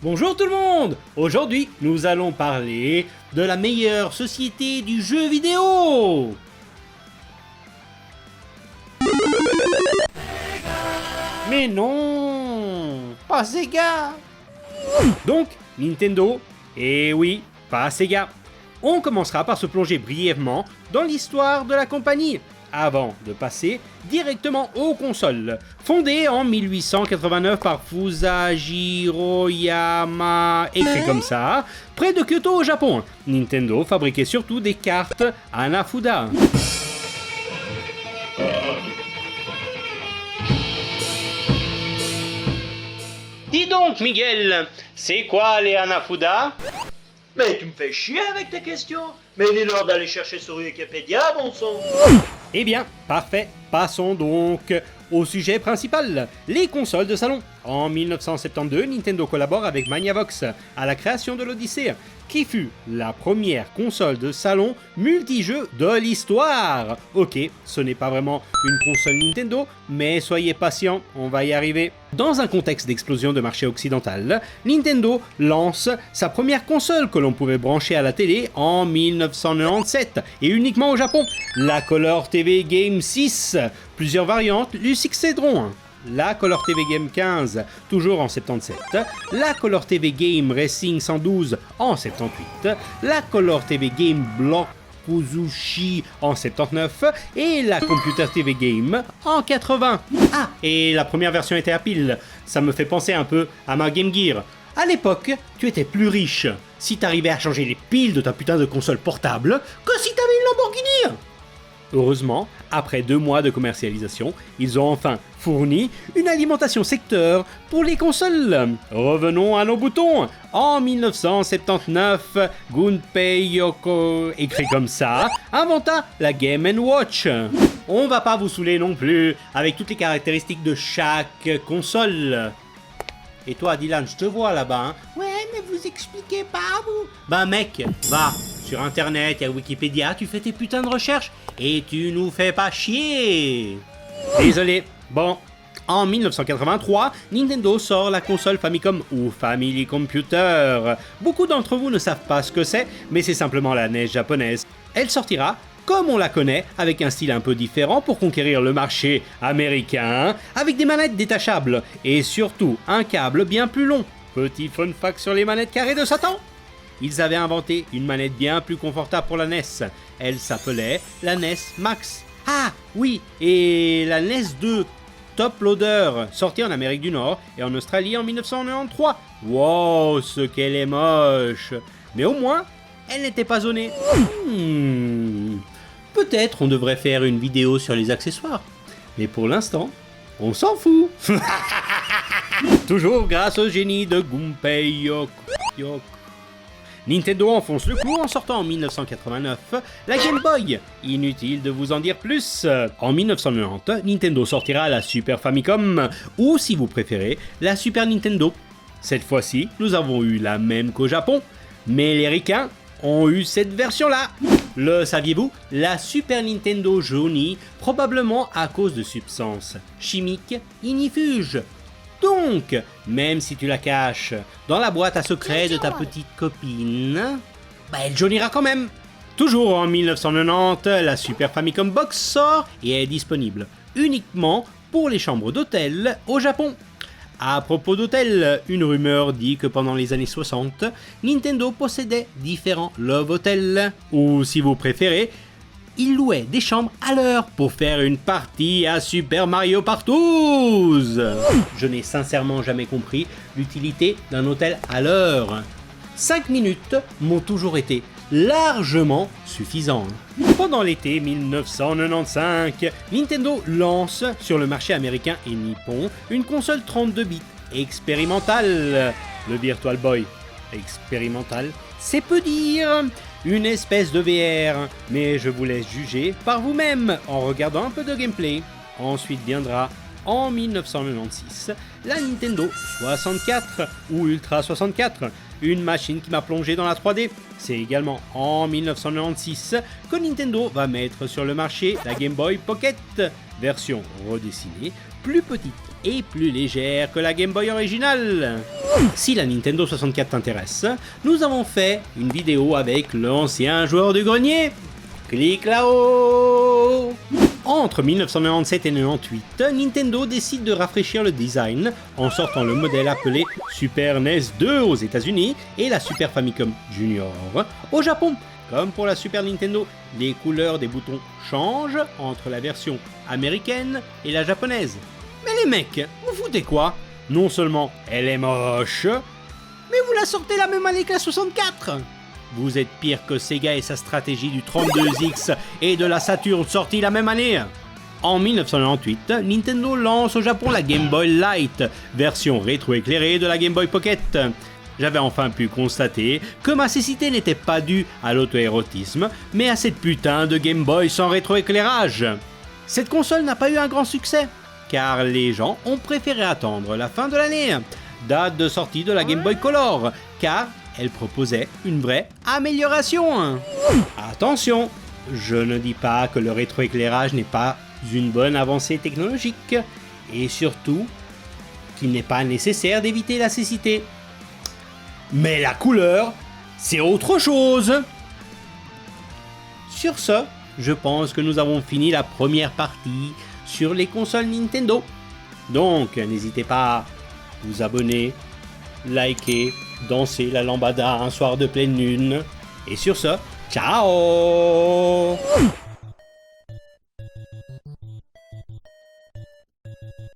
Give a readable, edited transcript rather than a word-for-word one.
Bonjour tout le monde! Aujourd'hui, nous allons parler de la meilleure société du jeu vidéo! Mais non! Pas Sega! Donc, Nintendo, et oui, pas Sega. On commencera par se plonger brièvement dans l'histoire de la compagnie, avant de passer directement aux consoles. Fondée en 1889 par Fusajiro Yama, écrit comme ça, près de Kyoto au Japon, Nintendo fabriquait surtout des cartes Hanafuda. Dis donc Miguel, c'est quoi les Hanafuda? Mais tu me fais chier avec tes questions. Mais il est l'heure d'aller chercher sur Wikipédia, bon sang. Eh bien, parfait, passons donc au sujet principal, les consoles de salon. En 1972, Nintendo collabore avec Magnavox à la création de l'Odyssey, qui fut la première console de salon multijeux de l'histoire. Ok, ce n'est pas vraiment une console Nintendo, mais soyez patients, on va y arriver. Dans un contexte d'explosion de marché occidental, Nintendo lance sa première console que l'on pouvait brancher à la télé en 1997, et uniquement au Japon, la Color TV Game 6. Plusieurs variantes lui succéderont. La Color TV Game 15, toujours en 77, la Color TV Game Racing 112 en 78, la Color TV Game Block Kuzushi en 79 et la Computer TV Game en 80. Ah, et la première version était à pile, ça me fait penser un peu à ma Game Gear. À l'époque, tu étais plus riche si t'arrivais à changer les piles de ta putain de console portable que si t'avais une Lamborghini. Heureusement, après 2 mois de commercialisation, ils ont enfin fourni une alimentation secteur pour les consoles. Revenons à nos boutons. En 1979, Gunpei Yokoi, écrit comme ça, inventa la Game & Watch. On va pas vous saouler non plus avec toutes les caractéristiques de chaque console. Et toi Dylan, je te vois là-bas, hein. Ouais, mais vous expliquez pas, vous. Bah mec, va sur internet, y'a Wikipédia, tu fais tes putains de recherches et tu nous fais pas chier. Désolé. Bon, en 1983, Nintendo sort la console Famicom ou Family Computer. Beaucoup d'entre vous ne savent pas ce que c'est, mais c'est simplement la NES japonaise. Elle sortira comme on la connaît, avec un style un peu différent pour conquérir le marché américain, avec des manettes détachables et surtout un câble bien plus long. Petit fun fact sur les manettes carrées de Satan. Ils avaient inventé une manette bien plus confortable pour la NES. Elle s'appelait la NES Max. Ah oui, et la NES 2 Top Loader, sortie en Amérique du Nord et en Australie en 1993. Wow, ce qu'elle est moche. Mais au moins, elle n'était pas zonée. Peut-être on devrait faire une vidéo sur les accessoires. Mais pour l'instant, on s'en fout. Toujours grâce au génie de Gunpei Yokoi. Nintendo enfonce le clou en sortant en 1989 la Game Boy. Inutile de vous en dire plus. En 1990, Nintendo sortira la Super Famicom, ou si vous préférez, la Super Nintendo. Cette fois-ci, nous avons eu la même qu'au Japon, mais les ricains ont eu cette version-là. Le saviez-vous? La Super Nintendo jaunie, probablement à cause de substances chimiques ignifuges. Donc, même si tu la caches dans la boîte à secret de ta petite copine, elle jaunira quand même. Toujours en 1990, la Super Famicom Box sort et est disponible uniquement pour les chambres d'hôtel au Japon. À propos d'hôtel, une rumeur dit que pendant les années 60, Nintendo possédait différents Love Hotels, ou si vous préférez, il louait des chambres à l'heure pour faire une partie à Super Mario Partouze. Je n'ai sincèrement jamais compris l'utilité d'un hôtel à l'heure. 5 minutes m'ont toujours été largement suffisantes. Pendant l'été 1995, Nintendo lance sur le marché américain et nippon une console 32 bits expérimentale, le Virtual Boy. Expérimental, c'est peu dire. Une espèce de VR, mais je vous laisse juger par vous-même en regardant un peu de gameplay. Ensuite viendra, en 1996, la Nintendo 64 ou Ultra 64, une machine qui m'a plongé dans la 3D. C'est également en 1996 que Nintendo va mettre sur le marché la Game Boy Pocket, version redessinée, plus petite et plus légère que la Game Boy originale. Si la Nintendo 64 t'intéresse, nous avons fait une vidéo avec l'ancien joueur du grenier. Clique là-haut. Entre 1997 et 1998, Nintendo décide de rafraîchir le design en sortant le modèle appelé Super NES 2 aux États-Unis et la Super Famicom Junior au Japon. Comme pour la Super Nintendo, les couleurs des boutons changent entre la version américaine et la japonaise. Mais les mecs, vous foutez quoi? Non seulement elle est moche, mais vous la sortez la même année que la 64. Vous êtes pire que Sega et sa stratégie du 32X et de la Saturn sortie la même année. En 1998, Nintendo lance au Japon la Game Boy Light, version rétro-éclairée de la Game Boy Pocket. J'avais enfin pu constater que ma cécité n'était pas due à l'auto-érotisme, mais à cette putain de Game Boy sans rétro-éclairage. Cette console n'a pas eu un grand succès, car les gens ont préféré attendre la fin de l'année, date de sortie de la Game Boy Color, car elle proposait une vraie amélioration. Attention, je ne dis pas que le rétroéclairage n'est pas une bonne avancée technologique, et surtout qu'il n'est pas nécessaire d'éviter la cécité. Mais la couleur, c'est autre chose. Sur ce, je pense que nous avons fini la première partie sur les consoles Nintendo. Donc, n'hésitez pas à vous abonner, liker, danser la lambada un soir de pleine lune. Et sur ce, ciao!